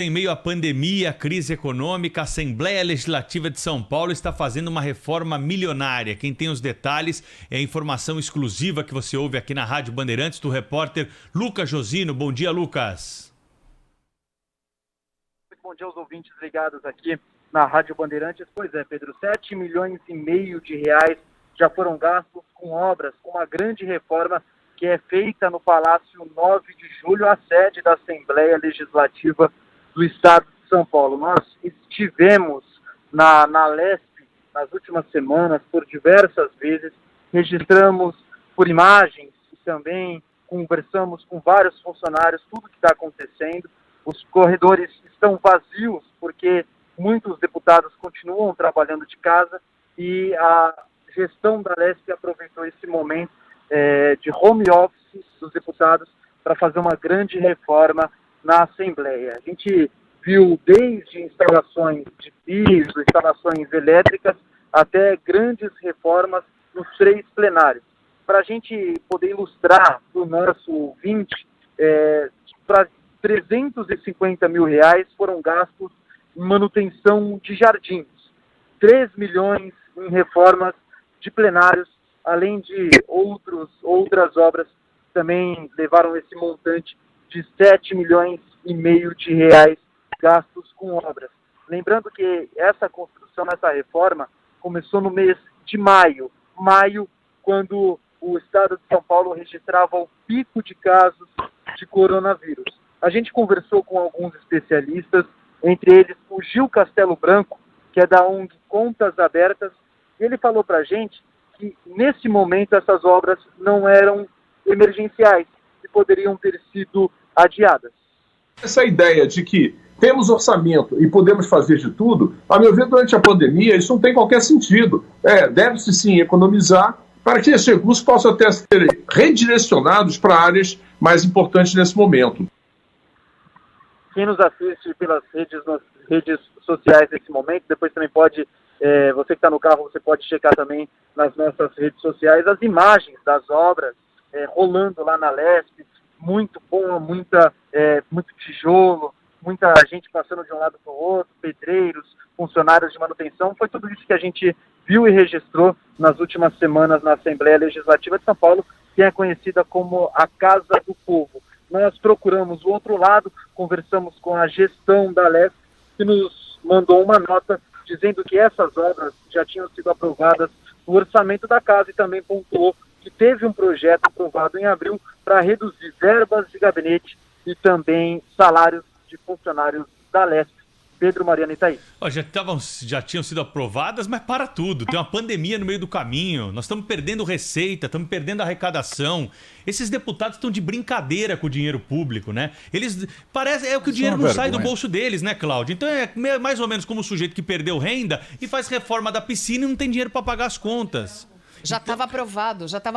Em meio à pandemia, crise econômica, a Assembleia Legislativa de São Paulo está fazendo uma reforma milionária. Quem tem os detalhes é a informação exclusiva que você ouve aqui na Rádio Bandeirantes do repórter Lucas Josino. Bom dia, Lucas. Bom dia aos ouvintes ligados aqui na Rádio Bandeirantes. Pois é, Pedro, 7,5 milhões de reais já foram gastos com obras, com uma grande reforma que é feita no Palácio 9 de Julho, a sede da Assembleia Legislativa do Estado de São Paulo. Nós estivemos na Lesp nas últimas semanas por diversas vezes, registramos por imagens e também conversamos com vários funcionários tudo o que está acontecendo. Os corredores estão vazios porque muitos deputados continuam trabalhando de casa e a gestão da Lesp aproveitou esse momento de home office dos deputados para fazer uma grande reforma na Assembleia. A gente viu desde instalações de piso, instalações elétricas, até grandes reformas nos 3 plenários. Para a gente poder ilustrar para o nosso ouvinte, para 350 mil reais foram gastos em manutenção de jardins, 3 milhões em reformas de plenários, além de outras obras também levaram esse montante de 7,5 milhões de reais gastos com obras. Lembrando que essa construção, essa reforma, começou no mês de maio, quando o estado de São Paulo registrava o pico de casos de coronavírus. A gente conversou com alguns especialistas, entre eles o Gil Castelo Branco, que é da ONG Contas Abertas, e ele falou para a gente que nesse momento essas obras não eram emergenciais e poderiam ter sido adiadas. Essa ideia de que temos orçamento e podemos fazer de tudo, a meu ver, durante a pandemia, isso não tem qualquer sentido. Deve-se sim economizar para que esses recursos possam até ser redirecionados para áreas mais importantes nesse momento. Quem nos assiste pelas redes sociais nesse momento, depois também pode, você que está no carro, você pode checar também nas nossas redes sociais as imagens das obras rolando lá na Lesp, muito bom, muito tijolo, muita gente passando de um lado para o outro, pedreiros, funcionários de manutenção. Foi tudo isso que a gente viu e registrou nas últimas semanas na Assembleia Legislativa de São Paulo, que é conhecida como a Casa do Povo. Nós procuramos o outro lado, conversamos com a gestão da Lesp, que nos mandou uma nota dizendo que essas obras já tinham sido aprovadas no orçamento da casa e também pontuou que teve um projeto aprovado em abril para reduzir verbas de gabinete e também salários de funcionários da Lesp. Pedro, Mariana e Thaís. Já tinham sido aprovadas, mas para tudo. Tem uma pandemia no meio do caminho. Nós estamos perdendo receita, estamos perdendo arrecadação. Esses deputados estão de brincadeira com o dinheiro público, né? Parece que o dinheiro não sai do bolso deles, né, Cláudio? Então é mais ou menos como o sujeito que perdeu renda e faz reforma da piscina e não tem dinheiro para pagar as contas. Já estava aprovado, é como se fosse uma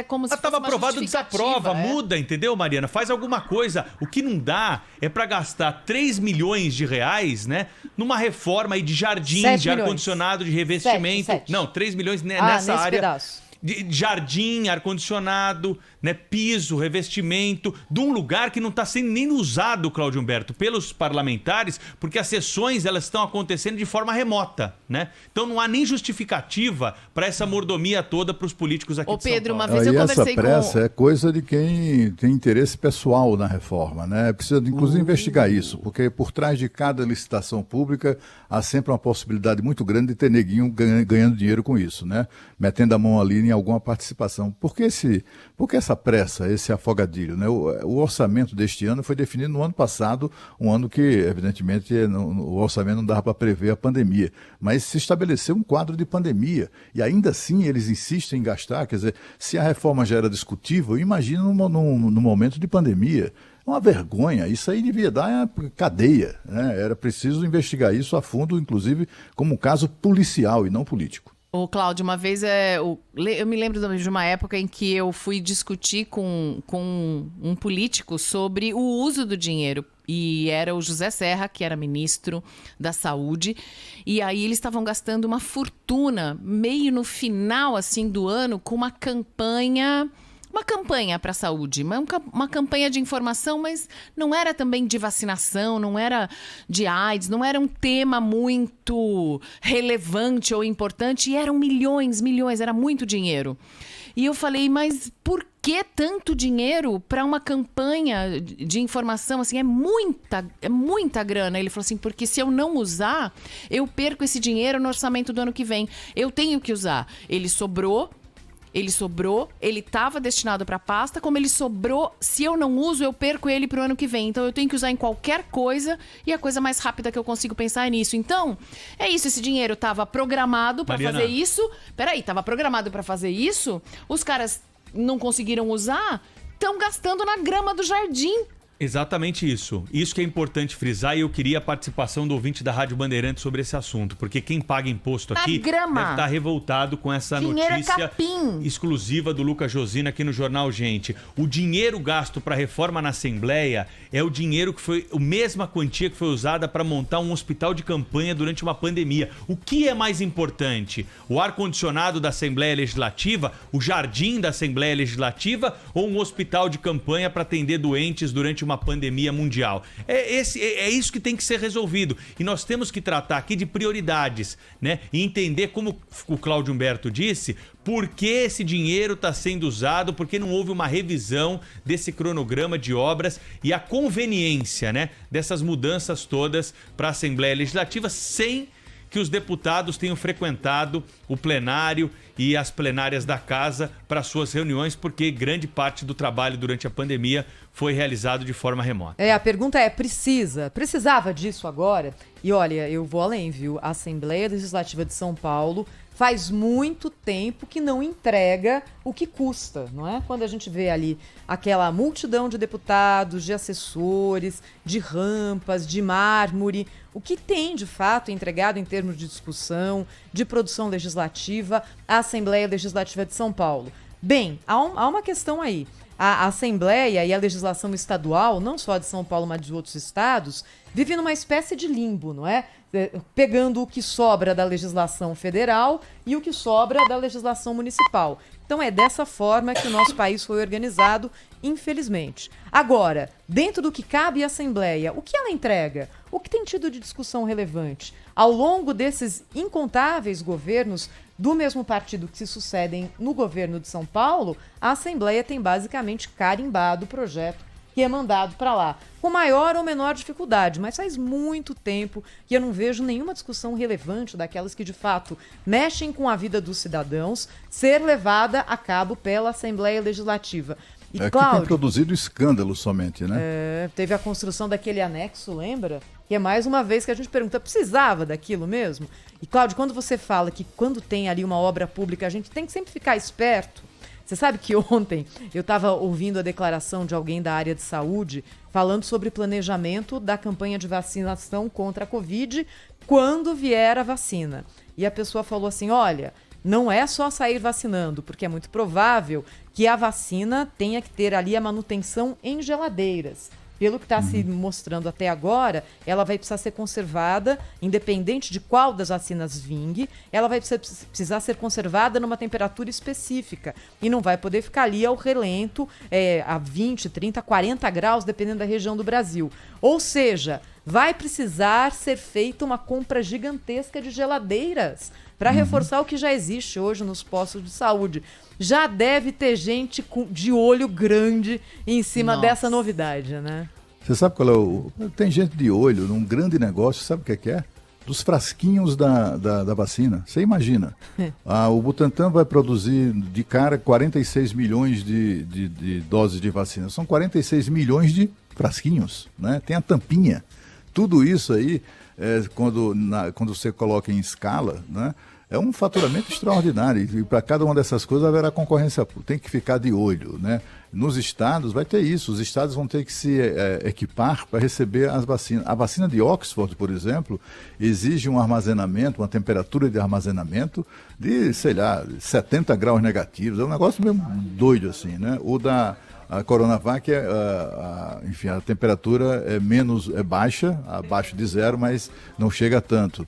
justificativa. Já estava aprovado, desaprova, muda, entendeu, Mariana? Faz alguma coisa. O que não dá é para gastar 3 milhões de reais, né? Numa reforma aí de jardim, de ar-condicionado, de revestimento. 7. Não, 3 milhões nessa área. Pedaço. De jardim, ar-condicionado, né, piso, revestimento, de um lugar que não está sendo nem usado, Cláudio Humberto, pelos parlamentares, porque as sessões elas estão acontecendo de forma remota, né? Então não há nem justificativa para essa mordomia toda para os políticos aqui de São Paulo. Uma vez eu conversei essa pressa é coisa de quem tem interesse pessoal na reforma, né? Precisa, inclusive, investigar isso, porque por trás de cada licitação pública há sempre uma possibilidade muito grande de ter neguinho ganhando dinheiro com isso, né? Metendo a mão ali em alguma participação. Por que essa pressa, esse afogadilho, né? O orçamento deste ano foi definido no ano passado, um ano que, evidentemente, o orçamento não dava para prever a pandemia, mas se estabeleceu um quadro de pandemia, e ainda assim eles insistem em gastar. Quer dizer, se a reforma já era discutível, imagina no momento de pandemia. É uma vergonha, isso aí devia dar cadeia, né? Era preciso investigar isso a fundo, inclusive como um caso policial e não político. Ô, Cláudio, uma vez eu me lembro de uma época em que eu fui discutir com um político sobre o uso do dinheiro. E era o José Serra, que era ministro da Saúde. E aí eles estavam gastando uma fortuna, meio no final assim, do ano, com uma campanha uma campanha para a saúde, uma campanha de informação, mas não era também de vacinação, não era de AIDS, não era um tema muito relevante ou importante, e eram milhões, era muito dinheiro. E eu falei, mas por que tanto dinheiro para uma campanha de informação? Assim, é muita grana. Ele falou assim, porque se eu não usar, eu perco esse dinheiro no orçamento do ano que vem. Eu tenho que usar. Ele sobrou, ele estava destinado para pasta, como ele sobrou, se eu não uso, eu perco ele para o ano que vem. Então eu tenho que usar em qualquer coisa, e a coisa mais rápida que eu consigo pensar é nisso. Então, é isso, esse dinheiro estava programado para fazer isso. Estava programado para fazer isso, os caras não conseguiram usar, estão gastando na grama do jardim. Exatamente isso. Isso que é importante frisar, e eu queria a participação do ouvinte da Rádio Bandeirantes sobre esse assunto, porque quem paga imposto aqui deve estar revoltado com essa notícia exclusiva do Lucas Josina aqui no Jornal Gente. O dinheiro gasto para reforma na Assembleia é o dinheiro que foi a mesma quantia que foi usada para montar um hospital de campanha durante uma pandemia. O que é mais importante? O ar-condicionado da Assembleia Legislativa, o jardim da Assembleia Legislativa ou um hospital de campanha para atender doentes durante uma pandemia mundial? É isso que tem que ser resolvido. E nós temos que tratar aqui de prioridades, né? E entender, como o Cláudio Humberto disse, por que esse dinheiro está sendo usado, por que não houve uma revisão desse cronograma de obras e a conveniência, né, dessas mudanças todas para a Assembleia Legislativa, sem que os deputados tenham frequentado o plenário e as plenárias da casa para suas reuniões, porque grande parte do trabalho durante a pandemia foi realizado de forma remota. A pergunta é, precisava disso agora? E olha, eu vou além, viu? A Assembleia Legislativa de São Paulo faz muito tempo que não entrega o que custa, não é? Quando a gente vê ali aquela multidão de deputados, de assessores, de rampas, de mármore, o que tem de fato entregado em termos de discussão, de produção legislativa, a Assembleia Legislativa de São Paulo? Bem, há uma questão aí. A Assembleia e a legislação estadual, não só de São Paulo, mas de outros estados, vive numa espécie de limbo, não é? Pegando o que sobra da legislação federal e o que sobra da legislação municipal. Então é dessa forma que o nosso país foi organizado, infelizmente. Agora, dentro do que cabe à Assembleia, o que ela entrega? O que tem tido de discussão relevante? Ao longo desses incontáveis governos do mesmo partido que se sucedem no governo de São Paulo, a Assembleia tem basicamente carimbado o projeto que é mandado para lá, com maior ou menor dificuldade, mas faz muito tempo que eu não vejo nenhuma discussão relevante daquelas que de fato mexem com a vida dos cidadãos ser levada a cabo pela Assembleia Legislativa. E, Cláudio, que tem produzido escândalo somente, né? Teve a construção daquele anexo, lembra? Que é mais uma vez que a gente pergunta, precisava daquilo mesmo? E, Cláudio, quando você fala que quando tem ali uma obra pública, a gente tem que sempre ficar esperto. Você sabe que ontem eu estava ouvindo a declaração de alguém da área de saúde falando sobre planejamento da campanha de vacinação contra a Covid quando vier a vacina. E a pessoa falou assim, olha, não é só sair vacinando, porque é muito provável que a vacina tenha que ter ali a manutenção em geladeiras. Pelo que está se mostrando até agora, ela vai precisar ser conservada, independente de qual das vacinas vingue, ela vai precisar ser conservada numa temperatura específica e não vai poder ficar ali ao relento, a 20, 30, 40 graus, dependendo da região do Brasil. Ou seja, vai precisar ser feita uma compra gigantesca de geladeiras para reforçar o que já existe hoje nos postos de saúde. Já deve ter gente de olho grande em cima dessa novidade, né? Você sabe qual é Tem gente de olho num grande negócio, sabe o que é? Dos frasquinhos da vacina. Você imagina. O Butantan vai produzir de cara 46 milhões de doses de vacina. São 46 milhões de frasquinhos, né? Tem a tampinha. Tudo isso aí, quando você coloca em escala, né? É um faturamento extraordinário e para cada uma dessas coisas haverá concorrência, tem que ficar de olho, né? Nos estados vai ter isso, os estados vão ter que se equipar para receber as vacinas. A vacina de Oxford, por exemplo, exige um armazenamento, uma temperatura de armazenamento de, 70 graus negativos, é um negócio mesmo doido assim, né? O da Coronavac, enfim, a temperatura é baixa, abaixo de zero, mas não chega a tanto.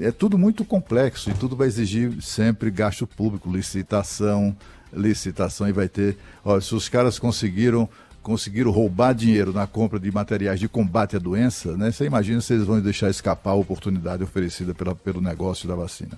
É tudo muito complexo e tudo vai exigir sempre gasto público, licitação, licitação e vai ter... Olha, se os caras conseguiram roubar dinheiro na compra de materiais de combate à doença, né? Você imagina se eles vão deixar escapar a oportunidade oferecida pelo negócio da vacina.